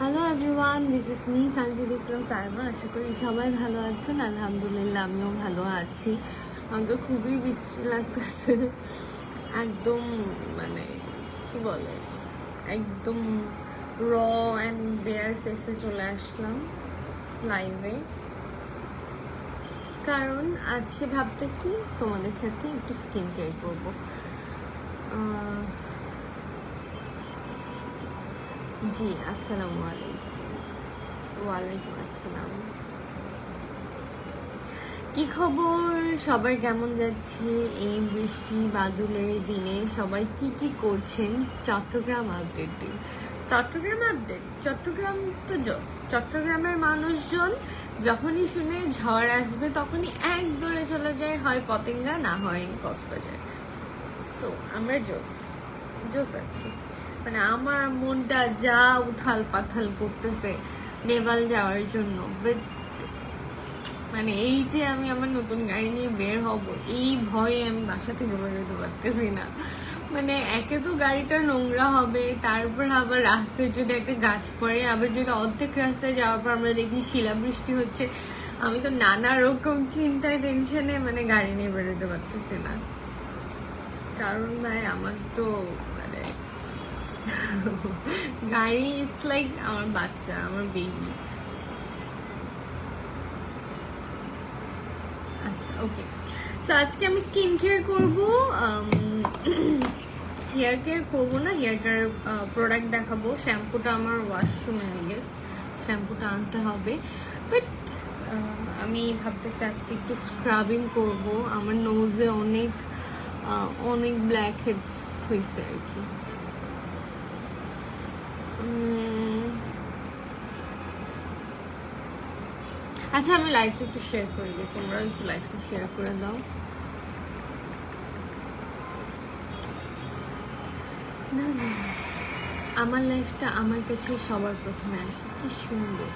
Hello everyone, this is me Sanjid Islam Saima. আশা করি সবাই ভালো আছেন। আলহামদুলিল্লাহ আমিও ভালো আছি। আমাকে খুবই বৃষ্টি লাগতেছে, একদম মানে কি বলে, একদম র অ্যান্ড বেয়ার ফেসে চলে আসলাম লাইভে, কারণ আজকে ভাবতেছি তোমাদের সাথে একটু স্কিন কেয়ার করবো। জি, আসসালামু আলাইকুম। ওয়ালাইকুম আসসালাম। কি খবর সবার, কেমন যাচ্ছে এই বৃষ্টি বাদলের দিনে? সবাই কি কি করছেন? চট্টগ্রাম আপডেট দিন। চট্টগ্রাম আপডেট, চট্টগ্রাম তো জোস। চট্টগ্রামের মানুষজন যখনই শুনে ঝড় আসবে তখনই এক দৌড়ে চলে যায়, হয় পতেঙ্গা না হয় কক্সবাজার। সো আমরা জোস জোস আছি। মানে আমার মনটা যা উথাল পাথাল করতেছে নেপাল যাওয়ার জন্য, বাট মানে এই যে আমি আমার নতুন গাড়ি নিয়ে বের হব, এই ভয়ে আমি বাসা থেকে বেরোতে পারতেছি না। মানে একে তো গাড়িটা নোংরা হবে, তারপর আবার রাস্তায় যদি একটা গাছ পড়ে, আবার যদি অর্ধেক রাস্তায় যাওয়ার পর আমরা দেখি শিলাবৃষ্টি হচ্ছে, আমি তো নানা রকম চিন্তায় টেনশনে মানে গাড়ি নিয়ে বেরোতে পারতেছি না। কারণ ভাই আমার তো মানে গাড়ি ইটস লাইক আমার বাচ্চা, আমার বেবি। আচ্ছা, ওকে। সো আজকে আমি স্কিন কেয়ার করবো, হেয়ার কেয়ার করবো না, হেয়ার কেয়ার প্রোডাক্ট দেখাবো। শ্যাম্পুটা আমার ওয়াশরুমে আই গেস, শ্যাম্পুটা আনতে হবে। বাট আমি ভাবতেছি আজকে একটু স্ক্রাবিং করব। আমার নোজে অনেক অনেক ব্ল্যাক হেডস হয়েছে আর কি। আচ্ছা, আমি লাইভটা একটু শেয়ার করে দিই, তোমরা একটু লাইভটা শেয়ার করে দাও। না না, আমার লাইফটা আমার কাছে সবার প্রথমে আসে। কি সুন্দর।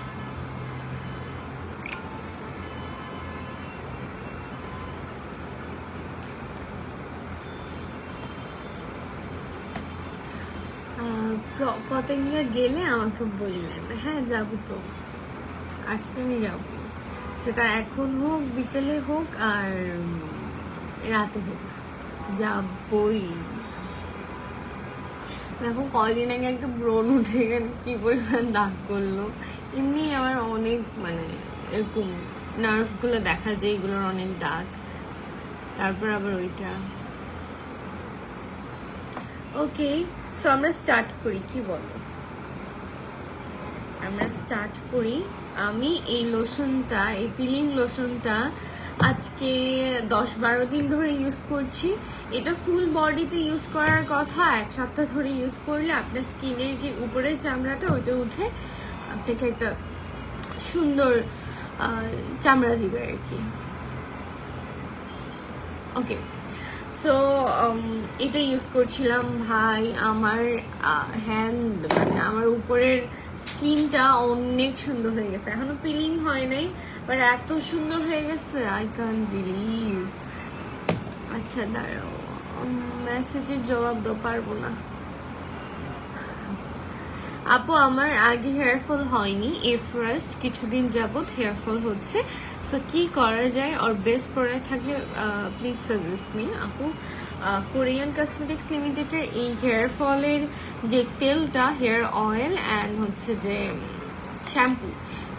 পতেঙ্গা গেলে আমাকে বললেন, হ্যাঁ যাবো তো, আজকে আমি যাব। সেটা এখন হোক, বিকেলে হোক, আর রাতে হোক, যাবই। দেখো কয়দিন আগে একটা ব্রণ উঠে গেল, কি পরিমাণ দাগ করলো। এমনি আমার অনেক মানে এরকম নার্ভগুলো দেখা যায়, এগুলোর অনেক দাগ। তারপর আবার ওইটা। ওকে, সো আমরা স্টার্ট করি, কি বলো? আমরা স্টার্ট করি। আমি এই লোশনটা, এই পিলিং লোশনটা আজকে 10-12 দিন ধরে ইউজ করছি। এটা ফুল বডিতে ইউজ করার কথা। 1 সপ্তাহ ধরে ইউজ করলে আপনার স্কিনের যে উপরের চামড়াটা ওইটা উঠে আপনাকে একটা সুন্দর চামড়া দিবে আর কি। ওকে, সো এটা ইউজ করছিলাম ভাই। আমার হ্যান্ড মানে আমার উপরের স্কিনটা অনেক সুন্দর হয়ে গেছে। এখনো পিলিং হয় নাই, বাট এত সুন্দর হয়ে গেছে, আই ক্যান বিলিভ। আচ্ছা দাঁড়াও, মেসেজের জবাব দিতে পারবো না। আপু আমার আগে হেয়ারফল হয়নি, এই ফার্স্ট কিছুদিন যাবত হেয়ারফল হচ্ছে। সো কি করা যায়, আর বেস্ট প্রোডাক্ট থাকলে প্লিজ সাজেস্ট মি। আপু কোরিয়ান কসমেটিক্স লিমিটেডের এই হেয়ারফলের যে তেলটা, হেয়ার অয়েল অ্যান্ড হচ্ছে যে শ্যাম্পু,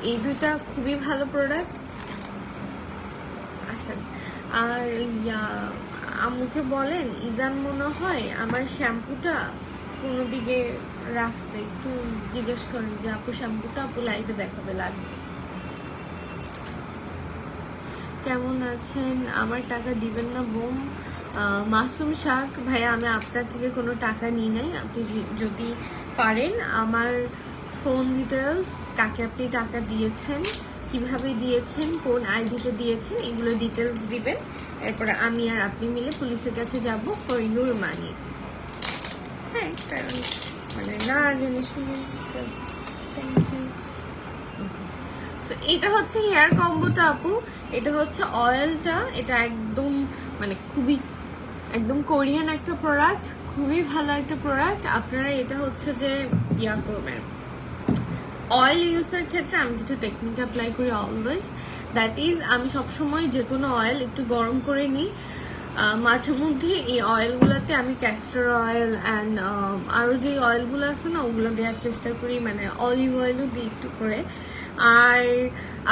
এই দুটা খুবই ভালো প্রোডাক্ট। আসেন, আর আম্মুকে বলেন ইজান মনে হয় আমার শ্যাম্পুটা কোনো দিকে রাখছে, একটু জিজ্ঞেস করেন যে আপু শ্যাম্পুটা আপু লাইভে দেখাবে, লাগবে। কেমন আছেন? আমার টাকা দিবেন না বোম? মাসুম শাক ভাইয়া, আমি আপনার থেকে কোনো টাকা নিই নাই। আপনি যদি পারেন আমার ফোন ডিটেলস, কাকে আপনি টাকা দিয়েছেন, কিভাবে দিয়েছেন, কোন আইডিতে দিয়েছেন, এগুলো ডিটেলস দিবেন। এরপরে আমি আর আপনি মিলে পুলিশের কাছে যাব ফর ইউর মানি। হ্যাঁ, কারণ মানে না জেনে শুনে। Thank you. এটা হচ্ছে হেয়ার কম্বোটা আপু, এটা হচ্ছে অয়েলটা, এটা একদম মানে খুবই একদম কোরিয়ান একটা প্রোডাক্ট, খুবই ভালো একটা প্রোডাক্ট। আপনারা এটা হচ্ছে যে করবেন, অয়েল ইউজের ক্ষেত্রে আমি কিছু টেকনিক অ্যাপ্লাই করি অলওয়েজ, দ্যাট ইজ আমি সবসময় যে কোনো অয়েল একটু গরম করে নিই, মাঝে মধ্যে এই অয়েলগুলোতে আমি ক্যাস্টর অয়েল অ্যান্ড আরও যে অয়েলগুলো আছে না ওগুলো দেওয়ার চেষ্টা করি, মানে অলিভ অয়েলও দিই একটু করে। আর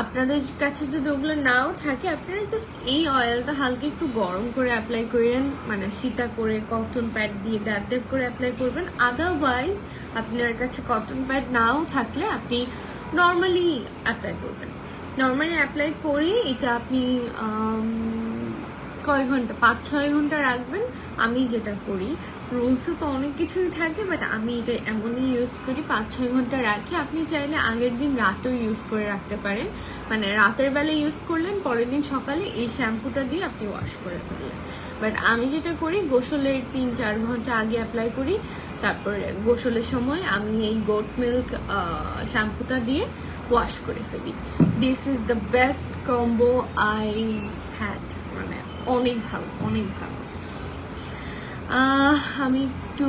আপনাদের কাছে যদি ওগুলো নাও থাকে আপনারা জাস্ট এই অয়েলটা হালকা একটু গরম করে অ্যাপ্লাই করেন, মানে সীতা করে কটন প্যাড দিয়ে ড্যাব ড্যাব করে অ্যাপ্লাই করবেন। আদারওয়াইজ আপনার কাছে কটন প্যাড নাও থাকলে আপনি নর্মালি অ্যাপ্লাই করবেন। নর্মালি অ্যাপ্লাই করে এটা আপনি কয় ঘন্টা, 5-6 ঘন্টা রাখবেন। আমি যেটা করি, রুলসে তো অনেক কিছুই থাকে, বাট আমি এটা এমনই ইউজ করি, 5-6 ঘন্টা রাখি। আপনি চাইলে আগের দিন রাতেও ইউজ করে রাখতে পারেন, মানে রাতের বেলা ইউজ করলেন, পরের দিন সকালে এই শ্যাম্পুটা দিয়ে আপনি ওয়াশ করে ফেললেন। বাট আমি যেটা করি, গোসলের 3-4 ঘন্টা আগে অ্যাপ্লাই করি, তারপরে গোসলের সময় আমি এই গোট মিল্ক শ্যাম্পুটা দিয়ে ওয়াশ করে ফেলি। This is the best combo I had, মানে অনেক ভালো, অনেক ভালো। আমি একটু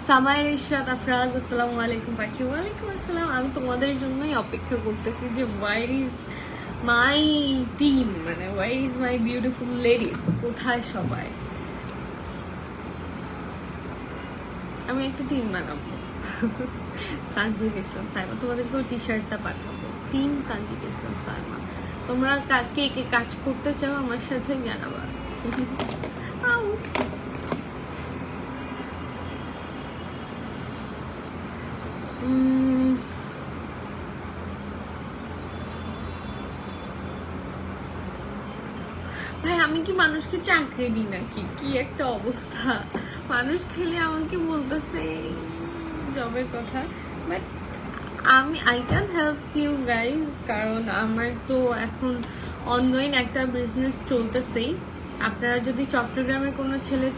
সামায়ের ইশরাত আফরাজ, আসসালামু আলাইকুম পাখি। ওয়ালাইকুম আসসালাম। আমি তোমাদের জন্যই অপেক্ষা করতেছি যে ওয়ার ইজ মাই টিম, মানে where is my beautiful ladies, কোথায় সবাই? আমি একটা টিম বানাবো, সানজিদ ইসলাম সাইমা, তোমাদেরকেও টি শার্টটা পাঠাবো, টিম সানজিদ ইসলাম সাইমা। তোমরা কে কে কাজ করতে চাও আমার সাথে জানাবা। ভাই আমি কি মানুষকে চাকরি দিই নাকি? কি একটা অবস্থা! মানুষ খেলে আমাকে বলতেছে জবের কথা, but I can help you guys, কারণ আমার তো এখন অনগোয়িং একটা বিজনেস চলতেছেই। আপনারা যদি চট্টগ্রামের কোনো ছেলে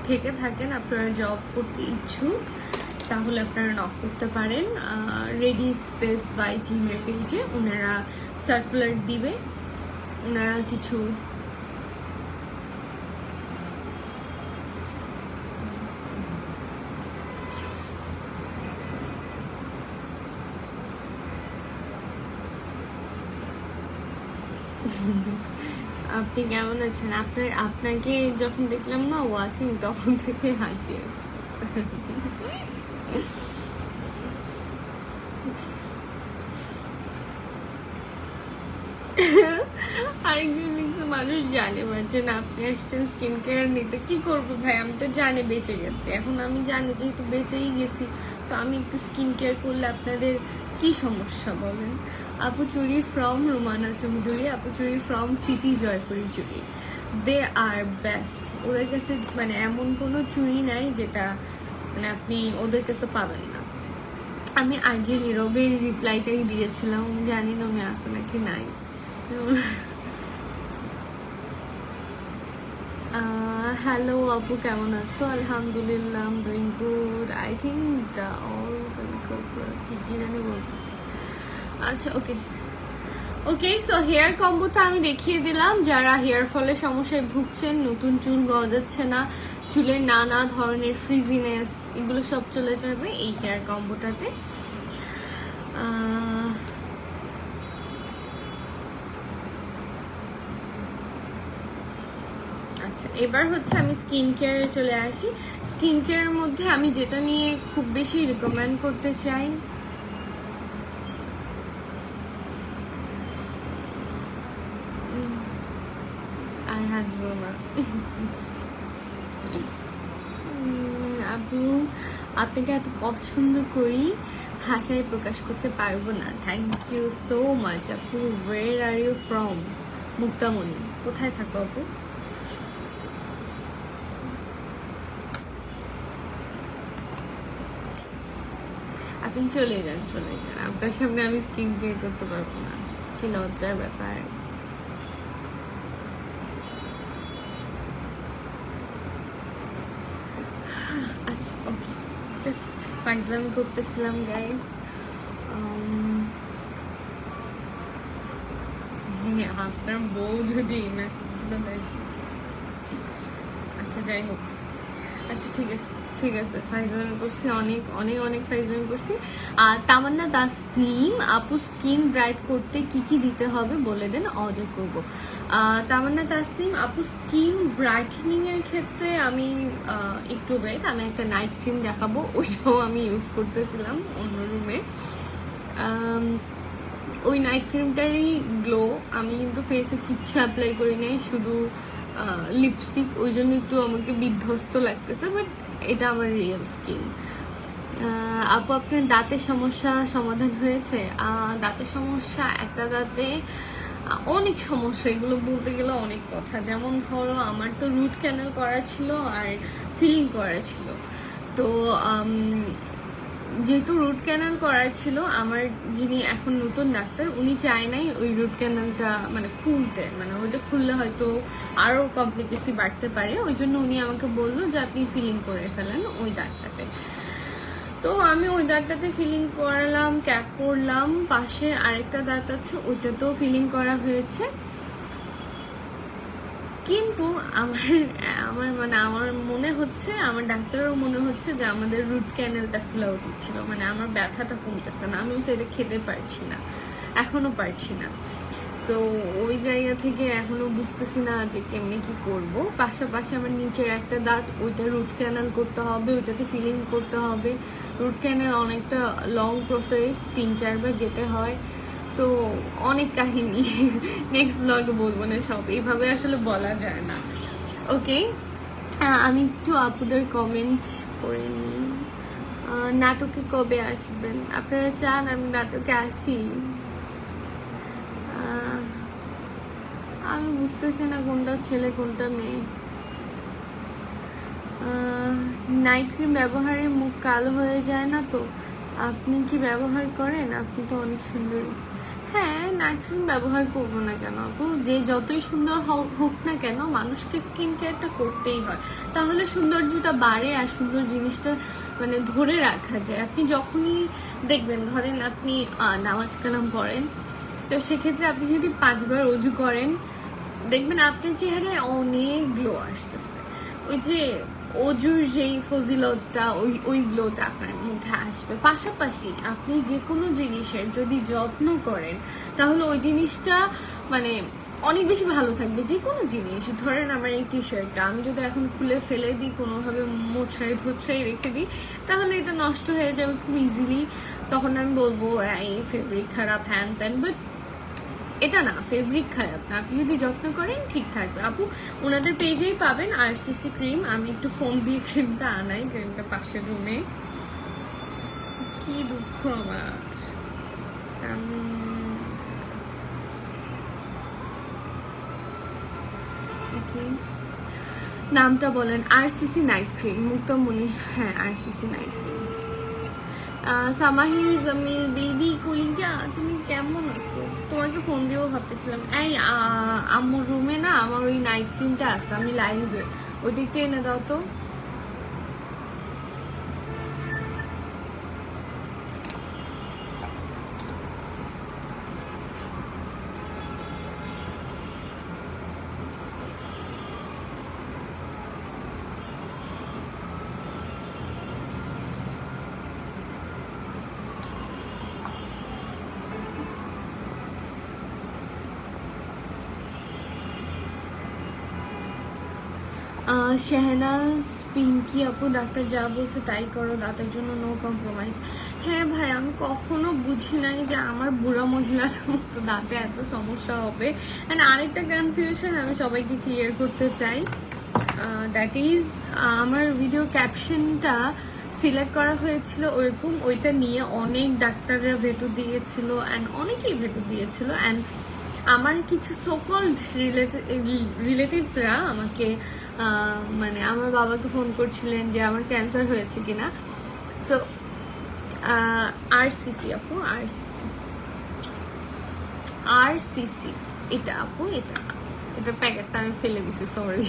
থেকে থাকেন, আপনারা জব করতে ইচ্ছুক, তাহলে আপনারা নক করতে পারেন রেডি স্পেস বাই টিমের পেজে। ওনারা সার্কুলার দিবে, ওনারা কিছু আপনি কেমন আছেন? আপনাকে যখন দেখলাম না ওয়াচিং, তখন থেকে হাসি আরেকজন লিখছে মানুষ জানে পারছে না আপনি আসছেন স্কিন কেয়ার নিতে। কি করবো ভাই, আমি তো জানি বেঁচে গেছি, এখন আমি জানি যেহেতু বেঁচেই গেছি, তো আমি একটু স্কিন কেয়ার করলে আপনাদের কি সমস্যা বলেন? আপু চুরি ফ্রম রুমানা চৌধুরী, আপু চুরি ফ্রম সিটি জয়পুরি চুরি, দে আর বেস্ট। ওদের কাছে মানে এমন কোনো চুরি নাই যেটা মানে আপনি ওদের কাছে পাবেন না। আমি আরজে নীরবের রিপ্লাইটাই দিয়েছিলাম, জানি না আমি আসে নাকি নাই। হ্যালো আপু, কেমন আছো? আলহামদুলিল্লাহ, I am doing good. I think the all কি জানি বলতেছি। আচ্ছা ওকে ওকে, সো হেয়ার কম্বোটা আমি দেখিয়ে দিলাম। যারা হেয়ার ফলের সমস্যায় ভুগছেন, নতুন চুল গজাচ্ছে না, চুলের নানা ধরনের ফ্রিজিনেস, এগুলো সব চলে যাবে এই হেয়ার কম্বোটাতে। আচ্ছা, এবার হচ্ছে আমি স্কিন কেয়ারে চলে আসি। স্কিন কেয়ারের মধ্যে আমি যেটা নিয়ে খুব বেশি রিকমেন্ড করতে চাই, আর হাসবো না আপু, আপনাকে এত পছন্দ করি, ভাষায় প্রকাশ করতে পারবো না। থ্যাংক ইউ সো মাচ আপু। ওয়ের আর ইউ ফ্রম? মুক্তামণি। কোথায় থাকো আপু? আপনি চলে যান, চলে যান, আপনার সামনে আমি স্কিন কেয়ার করতে পারবো না, কি লজ্জার ব্যাপার। আচ্ছা ওকে, জাস্ট ফাইজলামি করতেছিলাম গাইজ। হ্যাঁ, আপনার বউ যদি মেসেজগুলো দেয়। আচ্ছা যাই হোক, আচ্ছা ঠিক আছে ফাইজলামি করছি, অনেক অনেক অনেক ফাইজলামি করছি। আর তামান্না তাসনিম আপু, স্কিন ব্রাইট করতে কি কি দিতে হবে বলে দেন, অর্ডার করব। তামান্না তাসনিম আপু, স্কিন ব্রাইটেনিং এর ক্ষেত্রে আমি একটু ওয়েট, আমি একটা নাইট ক্রিম দেখাবো, ওইটাও আমি ইউজ করতেছিলাম অন্য রুমে। ওই নাইট ক্রিমটারই গ্লো, আমি কিন্তু ফেসে কিচ্ছু অ্যাপ্লাই করি নাই, শুধু লিপস্টিক, ওই জন্য একটু আমাকে বিধ্বস্ত লাগতেছে, বাট এটা আমার রিয়েল স্কিন। আপু আপনার দাঁতের সমস্যা সমাধান হয়েছে? দাঁতের সমস্যা, একটা দাঁতে অনেক সমস্যা, এগুলো বলতে গেলে অনেক কথা। যেমন ধরো আমার তো রুট ক্যানাল করা ছিল আর ফিলিং করা ছিল, তো যেহেতু রুট ক্যানাল করা ছিল, আমার যিনি এখন নতুন ডাক্তার উনি চায় নাই ওই রুট ক্যানালটা মানে খুলতে, মানে ওইটা খুললে হয়তো আরও কমপ্লিকেসি বাড়তে পারে, ওই জন্য উনি আমাকে বললো যে আপনি ফিলিং করে ফেলেন ওই দাঁতটাতে। তো আমি ওই দাঁতটাতে ফিলিং করালাম, ক্যাপ করলাম। পাশে আরেকটা দাঁত আছে, ওইটাতেও ফিলিং করা হয়েছে। কিন্তু আমার মনে হচ্ছে, আমার ডাক্তারেরও মনে হচ্ছে যে আমাদের রুট ক্যানেলটা খোলা উচিত ছিল। মানে আমার ব্যথাটা কমতেছে না, আমি সেটা খেতে পারছি না, এখনো পারছি না। সো ওই জায়গা থেকে এখনো বুঝতেছি না যে কেমনে কি করব। পাশাপাশি আমার নিচের একটা দাঁত, ওইটা রুট ক্যানাল করতে হবে, ওইটাতে ফিলিং করতে হবে। রুট ক্যানাল অনেকটা লং প্রসেস, 3-4 বার যেতে হয়, তো অনেক কাহিনী। নেক্সট ব্লগে বলবো না সব, এইভাবে আসলে বলা যায় না। ওকে, আমি একটু আপুদের কমেন্ট করে নিই। নাটকে কবে আসবেন? আপনারা চান আমি নাটকে আসি? আমি বুঝতেছি না কোনটা ছেলে কোনটা মেয়ে। নাইট ক্রিম ব্যবহারে মুখ কালো হয়ে যায় না তো? আপনি কি ব্যবহার করেন? আপনি তো অনেক সুন্দরী। হ্যাঁ, নাইট ক্রিম ব্যবহার করবো না কেন আপু? যে যতই সুন্দর হোক না কেন, মানুষকে স্কিন কেয়ারটা করতেই হয়, তাহলে সৌন্দর্যটা বাড়ে আর সুন্দর জিনিসটা মানে ধরে রাখা যায়। আপনি যখনই দেখবেন, ধরেন আপনি নামাজ কালাম পড়েন, তো সেক্ষেত্রে আপনি যদি 5 বার অজু করেন, দেখবেন আপনার চেহারায় অনেক গ্লো আসতেছে। ওই যে অজুর যেই ফজিলতটা, ওই গ্লোটা আপনার মধ্যে আসবে। পাশাপাশি আপনি যে কোনো জিনিসের যদি যত্ন করেন, তাহলে ওই জিনিসটা মানে অনেক বেশি ভালো থাকবে। যে কোনো জিনিস, ধরেন আমার এই টি শার্টটা আমি যদি এখন খুলে ফেলে দিই, কোনোভাবে মোছাই ধোছাই রেখে দিই, তাহলে এটা নষ্ট হয়ে যাবে খুব ইজিলি। তখন আমি বলবো এই ফেব্রিক খারাপ, হ্যান ত্যান, বাট এটা না, ফেব্রিক খারাপ না, আপনি যদি যত্ন করেন ঠিক থাকবে। আপু ওনাদের পেজেই পাবেন আরসিসি ক্রিম। আমি একটু ফোন দিয়ে ক্রিমটা আনাই, ক্রিমটা পাশের রুমে। কি দুঃখ আমার। ওকে, নামটা বলেন। RCC night cream, Muktamoni. হ্যাঁ, RCC night cream. Samahir Jamil baby কলিজা, তুমি কেমন আছো? তোমাকে ফোন দিয়েও ভাবতেছিলাম। এই আম্মুর রুমে না আমার ওই নাইট ক্রিমটা আছে, আমি লাইভে, ওইটা একটু এনে দাও তো। শেহনাজ পিঙ্কি আপু, ডাক্তার যা বলছে তাই করো, দাঁতের জন্য নো কম্প্রোমাইজ। হ্যাঁ ভাই, আমি কখনো বুঝি নাই যে আমার বুড়া মহিলাদের মতো দাঁতে এত সমস্যা হবে। অ্যান্ড আরেকটা কনফিউশন আমি সবাইকে ক্লিয়ার করতে চাই, দ্যাট ইজ আমার ভিডিও ক্যাপশনটা সিলেক্ট করা হয়েছিল ওইরকম, ওইটা নিয়ে অনেক ডাক্তাররা ভেটো দিয়েছিল অ্যান্ড অনেকেই ভেটো দিয়েছিল। অ্যান্ড আমার কিছু সোকল্ড রিলেটিভসরা আমাকে মানে আমার বাবাকে ফোন করছিলেন যে আমার ক্যান্সার হয়েছে কিনা। সো আরসিসি আপু, আরসিসি এটা আপু, এটা প্যাকেটটা আমি ফেলে দিছি, সরি।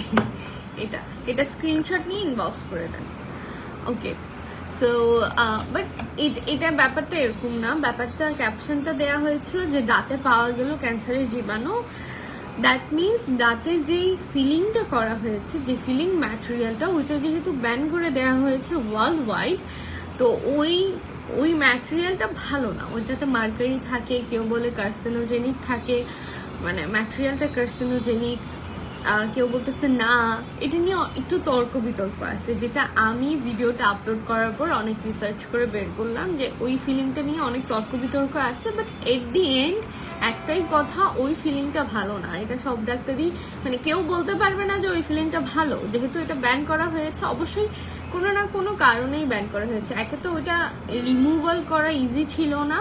এটা স্ক্রিনশট নিয়ে ইনবক্স করে দেন। ওকে, সো বাট এটা ব্যাপারটা এরকম না, ব্যাপারটা ক্যাপশনটা দেওয়া হয়েছিল যে দাঁতে পাওয়া গেল ক্যান্সারের জীবাণু, দ্যাট মিনস দাঁতে যেই ফিলিংটা করা হয়েছে, যে ফিলিং ম্যাটেরিয়ালটা, ওইটা যেহেতু ব্যান করে দেওয়া হয়েছে ওয়ার্ল্ড ওয়াইড, তো ওই ম্যাটেরিয়ালটা ভালো না, ওইটাতে মার্কারি থাকে, কেউ বলে কার্সিনোজেনিক থাকে, মানে ম্যাটেরিয়ালটা কার্সিনোজেনিক, কেউ বলতেছে না। এটা নিয়ে একটু তর্ক বিতর্ক আছে, যেটা আমি ভিডিওটা আপলোড করার পর অনেক রিসার্চ করে বের করলাম যে ওই ফিলিংটা নিয়ে অনেক তর্ক বিতর্ক আছে। বাট এট দি এন্ড একটাই কথা, ওই ফিলিংটা ভালো না। এটা সব ডাক্তারই, মানে কেউ বলতে পারবে না যে ওই ফিলিংটা ভালো, যেহেতু এটা ব্যান করা হয়েছে। অবশ্যই কোনো না কোনো কারণেই ব্যান করা হয়েছে। একে তো ওইটা রিমুভাল করা ইজি ছিল না,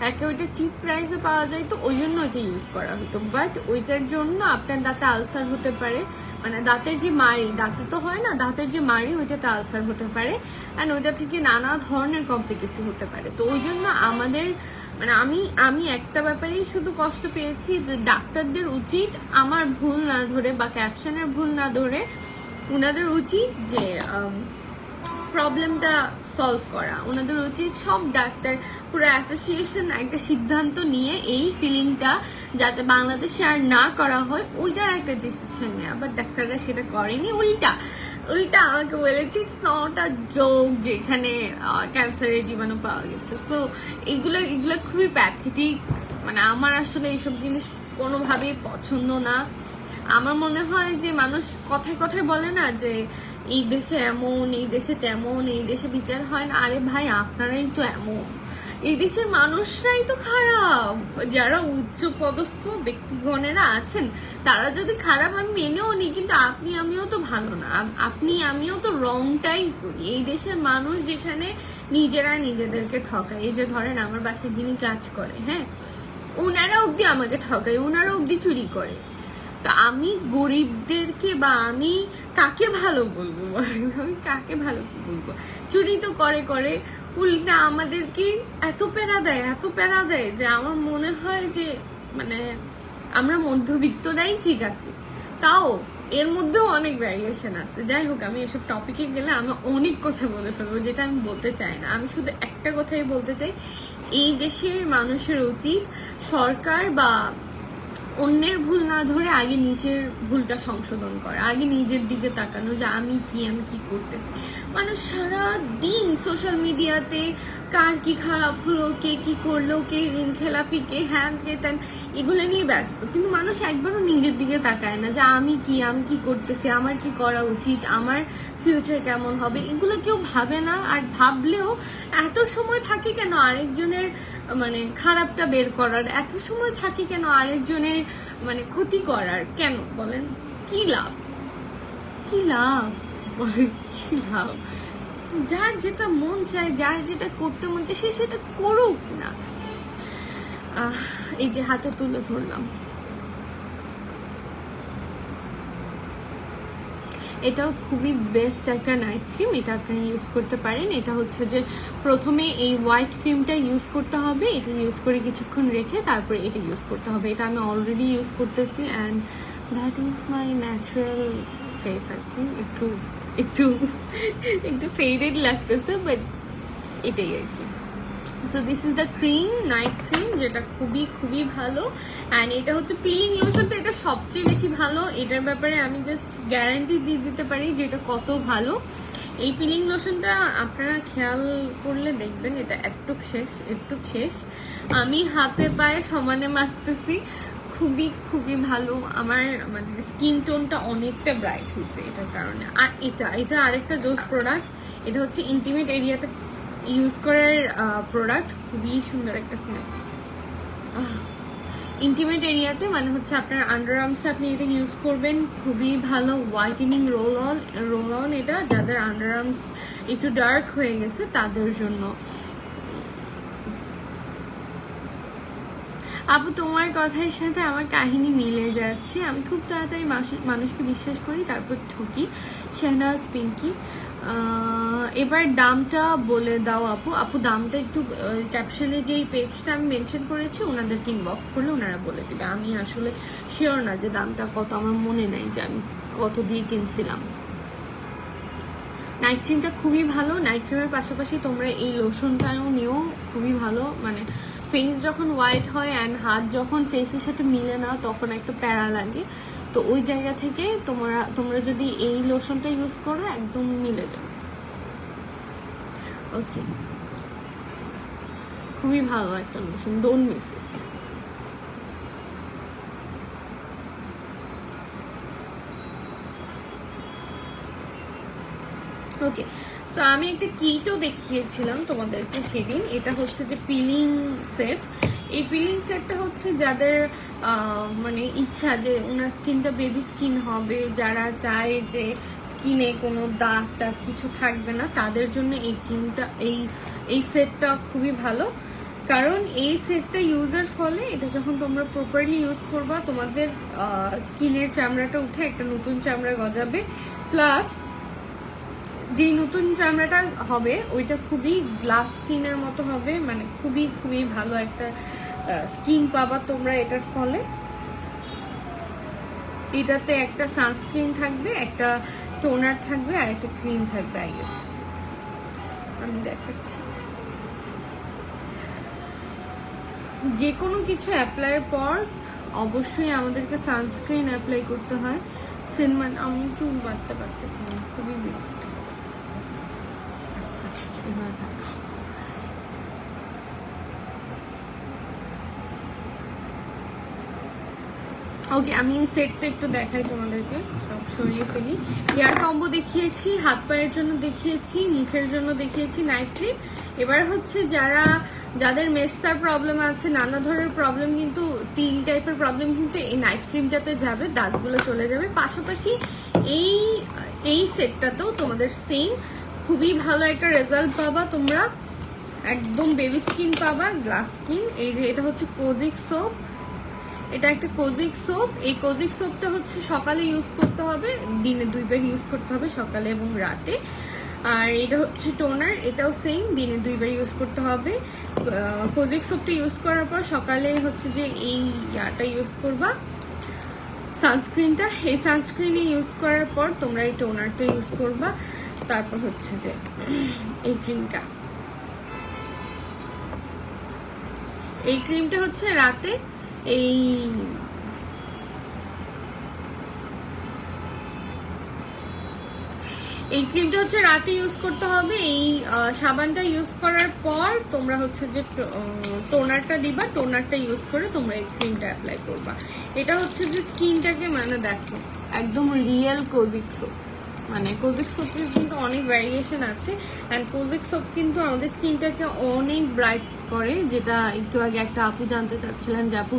একে ওইটা চিপ প্রাইসে পাওয়া যায়, তো ওই জন্য ওইটা ইউজ করা হতো। বাট ওইটার জন্য আপনার দাঁতে আলসার হতে পারে, মানে দাঁতের যে মাড়ি, দাঁতে তো হয় না, দাঁতের যে মাড়ি, ওইটাতে আলসার হতে পারে, অ্যান্ড ওইটা থেকে নানা ধরনের কমপ্লিকেসি হতে পারে। তো ওই জন্য আমাদের, মানে আমি একটা ব্যাপারেই শুধু কষ্ট পেয়েছি, যে ডাক্তারদের উচিত আমার ভুল না ধরে বা ক্যাপশনের ভুল না ধরে, ওনাদের উচিত যে প্রবলেমটা সলভ করা। ওনাদের উচিত সব ডাক্তার, পুরো অ্যাসোসিয়েশন একটা সিদ্ধান্ত নিয়ে এই ফিলিংটা যাতে বাংলাদেশে আর না করা হয়, ওইটার একটা ডিসিশন নেওয়া। বাট ডাক্তাররা সেটা করেনি, উল্টা আমাকে বলেছে ইটস নট আ জোক যে এখানে ক্যান্সারের জীবাণু পাওয়া গেছে। সো এগুলো খুবই প্যাথেটিক। মানে আমার আসলে এইসব জিনিস কোনোভাবেই পছন্দ না। আমার মনে হয় যে মানুষ কথায় কথায় বলে না যে এই দেশে এমন, এই দেশে তেমন, এই দেশে বিচার হয় না। আরে ভাই, আপনারাই তো এমন, এই দেশের মানুষরাই তো খারাপ। যারা উচ্চ পদস্থ ব্যক্তিগণেরা আছেন তারা যদি খারাপ, আমি মেনেও নিই, কিন্তু আপনি আমিও তো ভালো না, আপনি আমিও তো রংটাই করি। এই দেশের মানুষ যেখানে নিজেরা নিজেদেরকে ঠকায়, এই যে ধরেন আমার বাসায় যিনি কাজ করে, হ্যাঁ, ওনারা অব্দি আমাকে ঠকায়, ওনারা অব্দি চুরি করে। তা আমি গরিবদেরকে বা আমি কাকে ভালো বলবো বলেন? আমি কাকে ভালো বলবো? চুরি তো করে উল্টা আমাদেরকে এত প্যারা দেয় যে আমার মনে হয় যে মানে আমরা মধ্যবিত্তরাই ঠিক আছে। তাও এর মধ্যেও অনেক ভ্যারিয়েশন আছে। যাই হোক, আমি এসব টপিকে গেলে আমি অনেক কথা বলে ফেলবো, যেটা আমি বলতে চাই না। আমি শুধু একটা কথাই বলতে চাই, এই দেশের মানুষের উচিত সরকার বা অন্যের ভুল না ধরে আগে নিজের ভুলটা সংশোধন করা, আগে নিজের দিকে তাকানো যে আমি কি করতেছি। মানুষ সারাদিন সোশ্যাল মিডিয়াতে কার কি খারাপ হলো, কে কি করলো, কে ঋণ খেলাপি, কে হ্যান কে তেন, এগুলো নিয়ে ব্যস্ত। কিন্তু মানুষ একবারও নিজের দিকে তাকায় না যে আমি কি করতেছি, আমার কি করা উচিত, আমার ফিউচার কেমন হবে, এগুলো কেউ ভাবে না। আর ভাবলেও এত সময় থাকে কেন আরেকজনের মানে খারাপটা বের করার, এত সময় থাকে কেন আরেকজনের মানে ক্ষতি করার? কেন বলেন? কি লাভ বলেন, কি লাভ? যার যেটা মন চায়, যার যেটা করতে মন চায়, সে সেটা করুক না। এই যে হাতে তুলে ধরলাম, এটাও খুবই বেস্ট একটা নাইট ক্রিম, এটা আপনারা ইউজ করতে পারেন। এটা হচ্ছে যে প্রথমে এই হোয়াইট ক্রিমটা ইউজ করতে হবে, এটা ইউজ করে কিছুক্ষণ রেখে তারপরে এটা ইউজ করতে হবে। এটা আমি অলরেডি ইউজ করতেছি, and that is my natural face. আর কি একটু ফেডেড লাগতেছে, বাট এটাই আর কি। So this is the cream, night cream, যেটা খুবই ভালো। অ্যান্ড এটা হচ্ছে পিলিং লোশনটা, এটা সবচেয়ে বেশি ভালো। এটার ব্যাপারে আমি জাস্ট গ্যারান্টি দিয়ে দিতে পারি যে এটা কত ভালো। এই পিলিং লোশনটা আপনারা খেয়াল করলে দেখবেন এটা একটু শেষ। আমি হাতে পায়ে সমানে মাখতেছি, খুবই ভালো। আমার মানে স্কিন টোনটা অনেকটা ব্রাইট হয়েছে এটার কারণে। আর এটা আরেকটা জোস প্রোডাক্ট, এটা হচ্ছে ইন্টিমেট এরিয়াতে ইউজ করার প্রোডাক্ট, খুবই সুন্দর একটা স্মেল। ইন্টিমেট এরিয়াতে মানে হচ্ছে আপনার আন্ডার আর্মসে আপনি এটা ইউজ করবেন, খুবই ভালো হোয়াইটেনিং রোল অন। এটা যাদের আন্ডার আর্মস একটু ডার্ক হয়ে গেছে তাদের জন্য। আপু, তোমার কথার সাথে আমার কাহিনী মিলে যাচ্ছে। আমি খুব তাড়াতাড়ি মানুষকে বিশ্বাস করি, তারপর ঠকি। শেহনাজ পিঙ্কি, এবার দামটা বলে দাও আপু। দামটা একটু ক্যাপশনে যেই পেজটা আমি মেনশন করেছি ওনাদেরকে ইনবক্স করলে ওনারা বলে দেবে। আমি আসলে শিওর না যে দামটা কত, আমার মনে নাই যে আমি কত দিয়ে কিনছিলাম। নাইট ক্রিমটা খুবই ভালো। নাইট ক্রিমের পাশাপাশি তোমরা এই লোশনটাও নিও, খুবই ভালো। মানে ফেস যখন হোয়াইট হয় অ্যান্ড হাত যখন ফেসের সাথে মিলে না তখন একটা প্যারা লাগে। তো ওই জায়গা থেকে তোমরা যদি এই লোশনটা ইউজ করো একদম মিলে যাবে। ওকে, খুবই ভালো একটা lotion, don't miss it. Okay, so আমি একটা কিটও দেখিয়েছিলাম তোমাদেরকে সেদিন। এটা হচ্ছে যে পিলিং সেট। এই পিলিং সেটটা হচ্ছে যাদের মানে ইচ্ছা যে ওনার স্কিনটা বেবি স্কিন হবে, যারা চায় যে স্কিনে কোনো দাগ টাগ কিছু থাকবে না, তাদের জন্য এই ক্রিমটা এই সেটটা খুবই ভালো। কারণ এই সেটটা ইউজের ফলে এটা যখন তোমরা প্রপারলি ইউজ করবা তোমাদের স্কিনের চামড়াটা উঠে একটা নতুন চামড়া গজাবে, প্লাস যে নতুন চামড়াটা হবে ওইটা খুবই গ্লাস স্কিনের মতো হবে, মানে খুবই খুবই ভালো একটা স্কিন পাবা তোমরা এটার ফলে। এটাতে একটা সানস্ক্রিন থাকবে, একটা টোনার থাকবে আর একটা ক্রিম থাকবে। আই গেস আমি দেখাচ্ছি। যে কোনো কিছু অ্যাপ্লাইয়ের পর অবশ্যই আমাদেরকে সানস্ক্রিন অ্যাপ্লাই করতে হয়। সিনমান আমি চুল বাঁধতে পারতেছি না, খুবই বিরক্ত। আচ্ছা, এবার ওকে, আমি এই সেটটা একটু দেখাই তোমাদেরকে, সব সরিয়ে ফেলি। হেয়ার কম্বো দেখিয়েছি, হাত পায়ের জন্য দেখিয়েছি, মুখের জন্য দেখিয়েছি নাইট ক্রিম। এবার হচ্ছে যাদের মেস্তার প্রবলেম আছে, নানা ধরনের প্রবলেম, কিন্তু তিল টাইপের প্রবলেম, কিন্তু এই নাইট ক্রিমটাতে যাবে, দাগগুলো চলে যাবে। পাশাপাশি এই সেটটাতেও তোমাদের সেম খুবই ভালো একটা রেজাল্ট পাবা তোমরা, একদম বেবি স্কিন পাবা, গ্লাস স্কিন। এই যে এটা হচ্ছে কোজিক সোপ, এটা একটা কোজিক সোপ। এই কোজিক সোপটা হচ্ছে সকালে ইউজ করতে হবে, দিনে 2 বার ইউজ করতে হবে, সকালে এবং রাতে। আর এটা হচ্ছে টোনার, এটাও সেম, দিনে 2 বার ইউজ করতে হবে। কোজিক সোপটা ইউজ করার পর সকালে হচ্ছে যে এই ইয়াটা ইউজ করবা, সানস্ক্রিনটা। এই সানস্ক্রিনে ইউজ করার পর তোমরা এই টোনারটা ইউজ করবা। তারপর হচ্ছে যে এই ক্রিমটা হচ্ছে রাতে এই ক্রিমটা হচ্ছে রাতে ইউজ করতে হবে। এই সাবানটা ইউজ করার পর তোমরা হচ্ছে যে টোনারটা দিবা, টোনারটা ইউজ করে তোমরা এই ক্রিমটা অ্যাপ্লাই করবা। এটা হচ্ছে যে স্কিনটাকে, মানে দেখো একদম রিয়েল কোজিক সোপ। মানে কোজিক সোপের কিন্তু অনেক ভ্যারিয়েশন আছে, অ্যান্ড কোজিক সোপ কিন্তু আমাদের স্কিনটাকে অনেক ব্রাইট করে, যেটা একটু আগে একটা আপু জানতে চাচ্ছিলেন যে আপু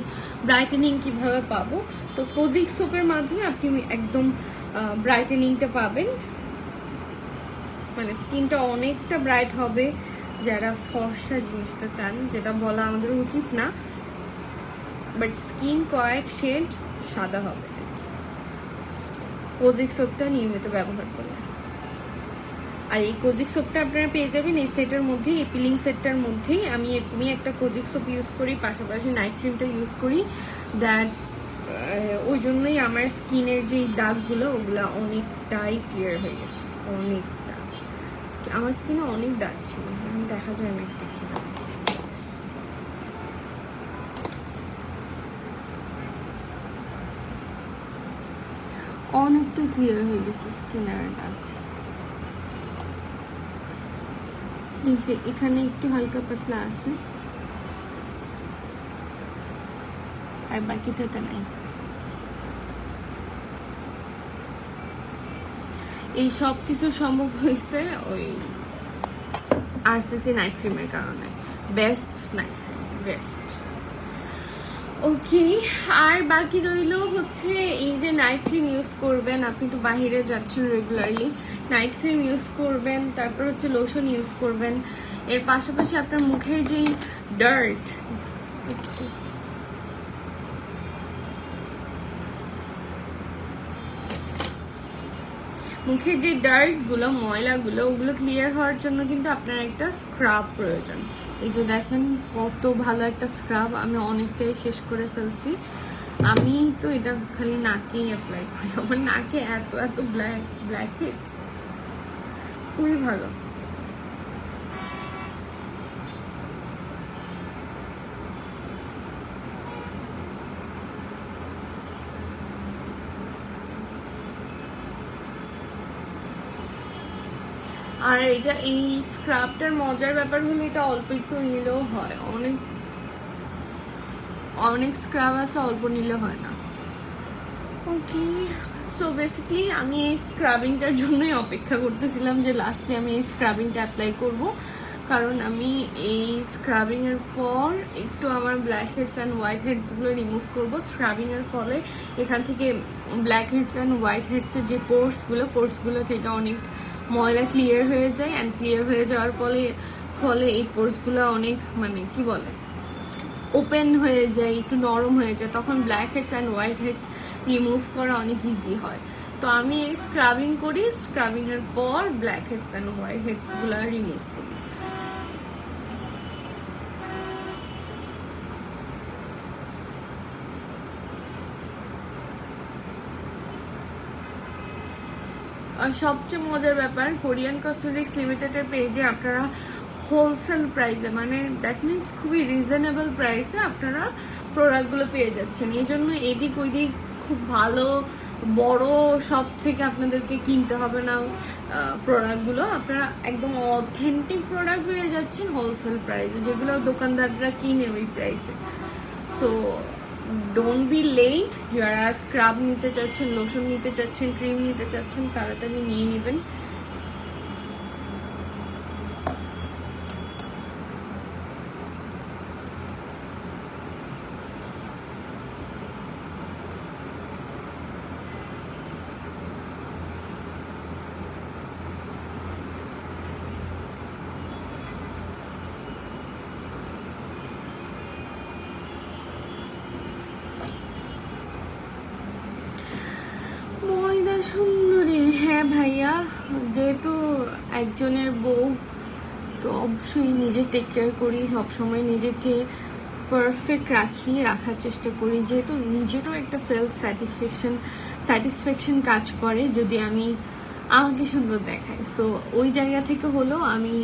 ব্রাইটেনিং কিভাবে পাবো। তো কোজিক সোপের মাধ্যমে আপনি একদম ব্রাইটেনিংটা পাবেন, মানে স্কিনটা অনেকটা ব্রাইট হবে। যারা ফর্সা জিনিসটা চান, যেটা বলা আমাদের উচিত না, বাট স্কিন কয়েক শেড সাদা হবে কোজিক সোপটা নিয়মিত ব্যবহার করলে। আর এই কোজিক সোপটা আপনারা পেয়ে যাবেন এই সেটের মধ্যেই, এই পিলিং সেটটার মধ্যেই। আমি একটা কোজিক সোপ ইউজ করি, পাশাপাশি নাইট ক্রিমটা ইউজ করি। দ্যাট ওই জন্যই আমার স্কিনের যে দাগগুলো ওগুলো অনেকটাই ক্লিয়ার হয়ে গেছে, অনেকটা। আমার স্কিনে অনেক দাগ ছিল, দেখা যায় না, দেখি অনেকটা ক্লিয়ার হয়ে গেছে স্কিনের দাগ। এই যে এখানে একটু হালকা পাতলা আছে, আর বাকিটাতে নাই। এই সব কিছু সম্ভব হয়েছে ওই আরসিসি নাইট ক্রিমের কারণে। Best night cream, best. Okay, আর বাকি রইলো হচ্ছে এই যে নাইট ক্রিম ইউজ করবেন, আপনি তো বাইরে যাচ্ছেন রেগুলারলি, নাইট ক্রিম ইউজ করবেন, তারপর হচ্ছে লোশন ইউজ করবেন। এর পাশাপাশি আপনার মুখের যেই ডার্ট, মুখের যে ডার্টগুলো, ময়লাগুলো, ওগুলো ক্লিয়ার হওয়ার জন্য কিন্তু আপনার একটা স্ক্রাব প্রয়োজন। এই যে দেখেন কত ভালো একটা স্ক্রাব, আমি অনেকটাই শেষ করে ফেলছি। আমি তো এটা খালি নাকেই অ্যাপ্লাই করি, আমার নাকে এত এত ব্ল্যাক হেডস, খুবই ভালো। আর এটা এই স্ক্রাবটার মজার ব্যাপার হলো এটা অল্প একটু নিলেও হয়, অনেক অনেক স্ক্রাব আছে অল্প নিলে হয় না। ওকে, সো বেসিক্যালি আমি এই স্ক্রাবিংটার জন্যই অপেক্ষা করতেছিলাম যে লাস্টে আমি এই স্ক্রাবিংটা অ্যাপ্লাই করব, কারণ আমি এই স্ক্রাবিংয়ের পর একটু আমার ব্ল্যাক হেডস অ্যান্ড হোয়াইট হেডসগুলো রিমুভ করবো। স্ক্রাবিংয়ের ফলে এখান থেকে ব্ল্যাক হেডস অ্যান্ড হোয়াইট হেডসের যে পোর্সগুলো থেকে অনেক ময়লা ক্লিয়ার হয়ে যায়, অ্যান্ড ক্লিয়ার হয়ে যাওয়ার ফলে এই পোর্সগুলো অনেক মানে কি বলে ওপেন হয়ে যায়, একটু নরম হয়ে যায়, তখন black heads and whiteheads remove করা অনেক ইজি হয়। তো আমি এই স্ক্রাবিং করি, স্ক্রাবিংয়ের পর ব্ল্যাক হেডস অ্যান্ড হোয়াইট হেডসগুলো রিমুভ করি। আর সবচেয়ে মজার ব্যাপার, কোরিয়ান কসমেটিক্স লিমিটেডের পেজে আপনারা হোলসেল প্রাইসে, মানে দ্যাট মিনস খুবই রিজনেবল প্রাইসে আপনারা প্রোডাক্টগুলো পেয়ে যাচ্ছেন। এই জন্য এদিক ওইদিক খুব ভালো বড় সব থেকে আপনাদেরকে কিনতে হবে না প্রোডাক্টগুলো, আপনারা একদম অথেন্টিক প্রোডাক্ট পেয়ে যাচ্ছেন হোলসেল প্রাইসে, যেগুলো দোকানদাররা কিনে ওই প্রাইসে। সো ডোন্ট বি লেট, যারা স্ক্রাব নিতে চাচ্ছেন, লোশন নিতে চাচ্ছেন, ক্রিম নিতে চাচ্ছেন, তাড়াতাড়ি নিয়ে নেবেন। সুন্দরী, হ্যাঁ ভাইয়া, যেহেতু একজনের বউ তো অবশ্যই নিজে টেক কেয়ার করি, সবসময় নিজেকে পারফেক্ট রাখার চেষ্টা করি, যেহেতু নিজেরও একটা সেলফ স্যাটিসফ্যাকশন কাজ করে যদি আমি আমাকে সুন্দর দেখাই। সো ওই জায়গা থেকে হলো আমি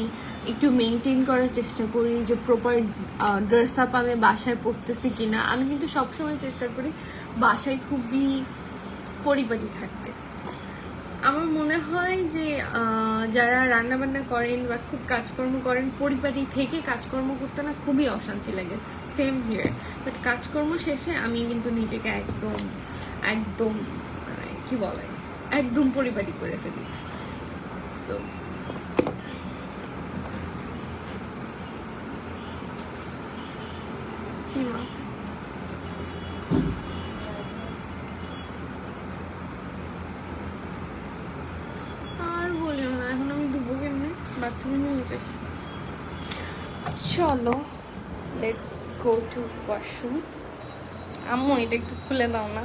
একটু মেনটেন করার চেষ্টা করি যে প্রপার ড্রেস আপ আমি বাসায় পরতেছি কিনা। আমি কিন্তু সবসময় চেষ্টা করি বাসায় খুবই পরিপাটি থাকতে। আমার মনে হয় যে যারা রান্নাবান্না করেন বা খুব কাজকর্ম করেন, পরিপাটি থেকে কাজকর্ম করতে না খুবই অশান্তি লাগে, সেম হিয়ার। বাট কাজকর্ম শেষে আমি কিন্তু নিজেকে একদম একদম কি বলে একদম পরিপাটি করে ফেলি। সো কি মা বাথরুমে নিয়ে যাই। চলো লেটস গো টু ওয়াশরুম। আম্মু এটা একটু খুলে দাও না।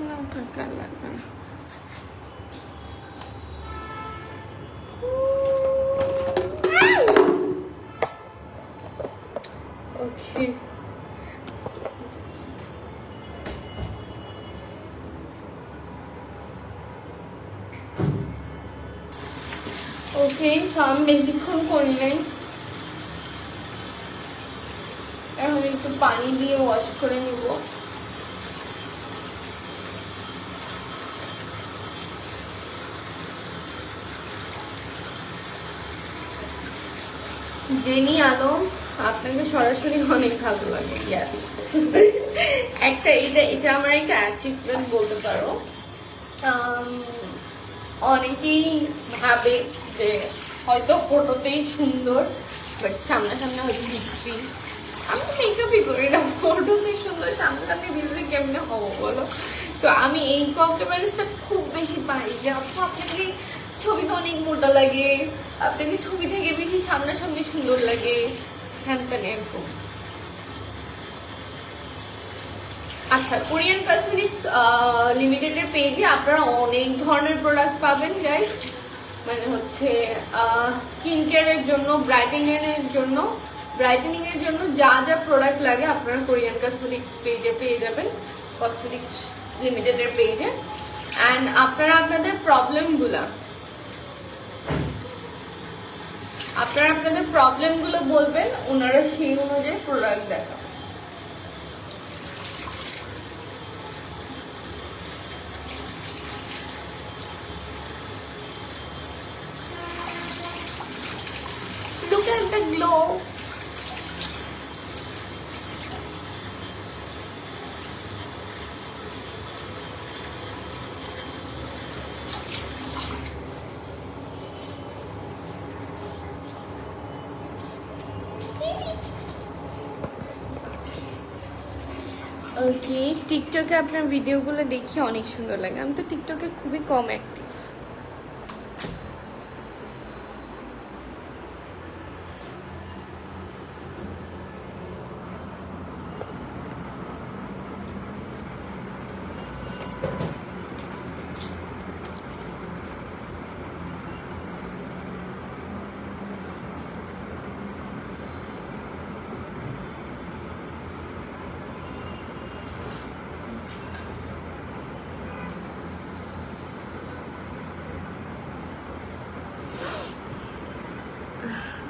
না থাকা লাগবে না। ওকে, ওকে, তো আমি বেশিক্ষণ করি নাই, এখন একটু পানি দিয়ে ওয়াশ করে নিব। জেনি আলম, আপনাকে সরাসরি অনেক ভালো লাগে। ইয়াস, একটা এটা আমার একটা অ্যাচিভমেন্ট বলতে পারো। অনেকেই ভাবে যে হয়তো ফটোতেই সুন্দর, বাট সামনাসামনি হয়তো বিশ্রী। আমি তো মেকআপই করি না, ফটোতে সুন্দর সামনাসামনি বিশ্রী কেমনে হবো বলো? তো আমি এই কমপ্লিমেন্টসটা খুব বেশি পাই যে আপনাকে ছবিতে অনেক মোটা লাগে, আপনাকে ছবি থেকে বেশি সামনাসামনি সুন্দর লাগে, হ্যান ত্যান এরকম। আচ্ছা, কোরিয়ান কসমেটিক্স লিমিটেডের পেজে আপনারা অনেক ধরনের প্রোডাক্ট পাবেন গাইস, মানে হচ্ছে স্কিন কেয়ারের জন্য, ব্রাইটেনিং এর জন্য যা যা প্রোডাক্ট লাগে আপনারা কোরিয়ান কসমেটিক্স পেজে পেয়ে যাবেন, কসমেটিক্স লিমিটেডের পেজে। অ্যান্ড আপনারা আপনাদের প্রবলেমগুলো বলবেন, ওনারা সেই অনুযায়ী প্রোডাক্ট দেখাবেন। একটা গ্লো। ওকে, টিকটকে আপনার ভিডিওগুলো দেখি অনেক সুন্দর লাগে। আমি তো টিকটকে খুবই কম অ্যাক্টিভ।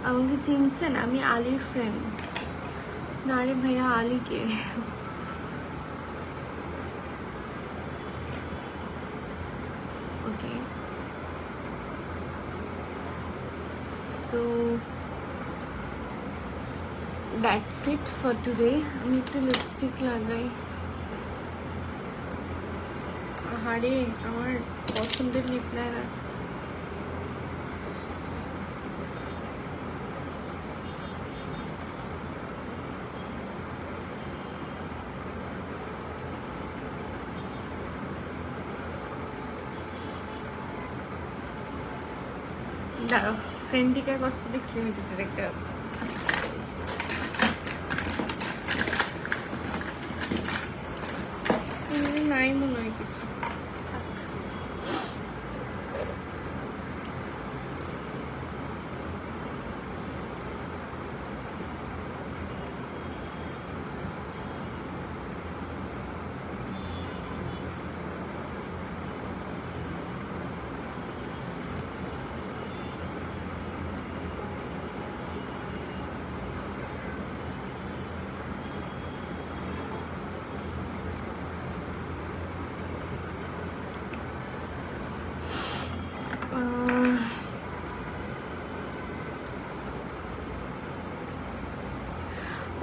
আমাকে চিনছেন? আমি আলীর ফ্রেন্ড। না রে ভাইয়া, আলীকে। Okay, so that's it for today. আমি একটু লিপস্টিক লাগাই। আহারে, আমার পছন্দের লিপ লাইনার। দাঁড়াও, ফ্রেন্ডিকা কসমেটিক্স লিমিটেডের একটা নাই মনে হয় কিছু।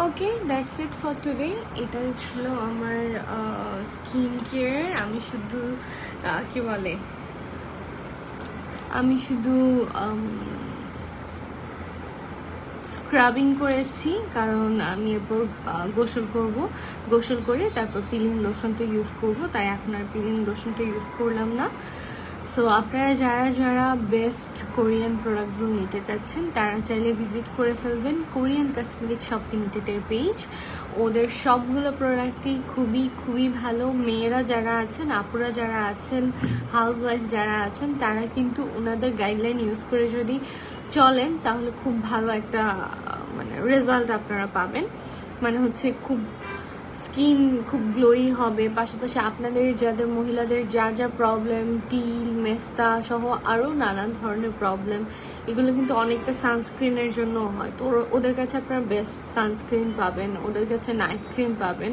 ওকে, দ্যাটস ইট ফর টুডে। এটাই ছিল আমার স্কিন কেয়ার। আমি শুধু কি বলে, আমি শুধু স্ক্রাবিং করেছি, কারণ আমি এরপর গোসল করব। গোসল করে তারপর পিলিং লোশনটা ইউজ করব, তাই এখন আর পিলিং লোশনটা ইউজ করলাম না। সো আপনারা যারা যারা বেস্ট কোরিয়ান প্রোডাক্টগুলো নিতে চাচ্ছেন তারা চাইলে ভিজিট করে ফেলবেন কোরিয়ান কসমেটিক শপ লিমিটেডের পেজ। ওদের সবগুলো প্রোডাক্টই খুবই খুবই ভালো। মেয়েরা যারা আছেন, আপুরা যারা আছেন, হাউস ওয়াইফ যারা আছেন, তারা কিন্তু ওনাদের গাইডলাইন ইউজ করে যদি চলেন তাহলে খুব ভালো একটা মানে রেজাল্ট আপনারা পাবেন। মানে হচ্ছে খুব স্কিন খুব গ্লোই হবে। পাশাপাশি আপনাদের যাদের মহিলাদের যা যা প্রবলেম, তিল, মেস্তা সহ আরও নানান ধরনের প্রবলেম, এগুলো কিন্তু অনেকটা সানস্ক্রিনের জন্য হয়। তো ওদের কাছে আপনারা বেস্ট সানস্ক্রিন পাবেন, ওদের কাছে নাইট ক্রিম পাবেন।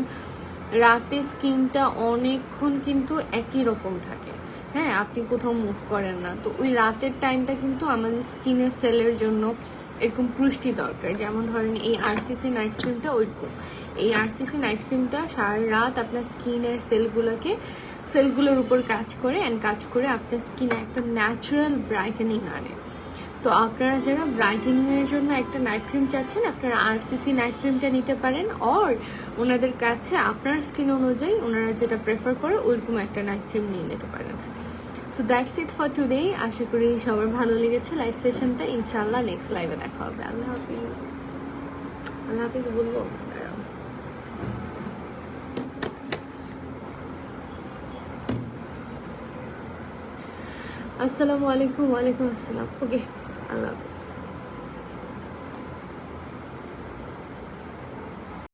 রাতে স্কিনটা অনেকক্ষণ কিন্তু একই রকম থাকে, হ্যাঁ, আপনি কোথাও মুভ করেন না। তো ওই রাতের টাইমটা কিন্তু আমাদের স্কিনের সেলের জন্য এরকম পুষ্টি দরকার। যেমন ধরেন এই আরসিসি নাইট ক্রিমটা ওইরকম। এই আরসিসি নাইট ক্রিমটা সারা রাত আপনার স্কিনের সেলগুলোর উপর কাজ করে, অ্যান্ড কাজ করে আপনার স্কিনে একটা ন্যাচারাল ব্রাইটেনিং আনে। তো আপনারা যারা ব্রাইটেনিংয়ের জন্য একটা নাইট ক্রিম চাচ্ছেন, আপনারা আরসিসি নাইট ক্রিমটা নিতে পারেন। অর ওনাদের কাছে আপনার স্কিন অনুযায়ী ওনারা যেটা প্রেফার করে ওইরকম একটা নাইট ক্রিম নিয়ে নিতে পারেন। So that's it for today. আশা করি সবার ভালো লেগেছে লাইভ সেশনটা। ইনশাল্লাহ নেক্সট লাইভে দেখা হবে। আল্লাহ হাফিজ। আল্লাহ হাফিজ বলবো। আসসালামু আলাইকুম। ওয়ালাইকুম আসসালাম। ওকে, আল্লাহ হাফিজ।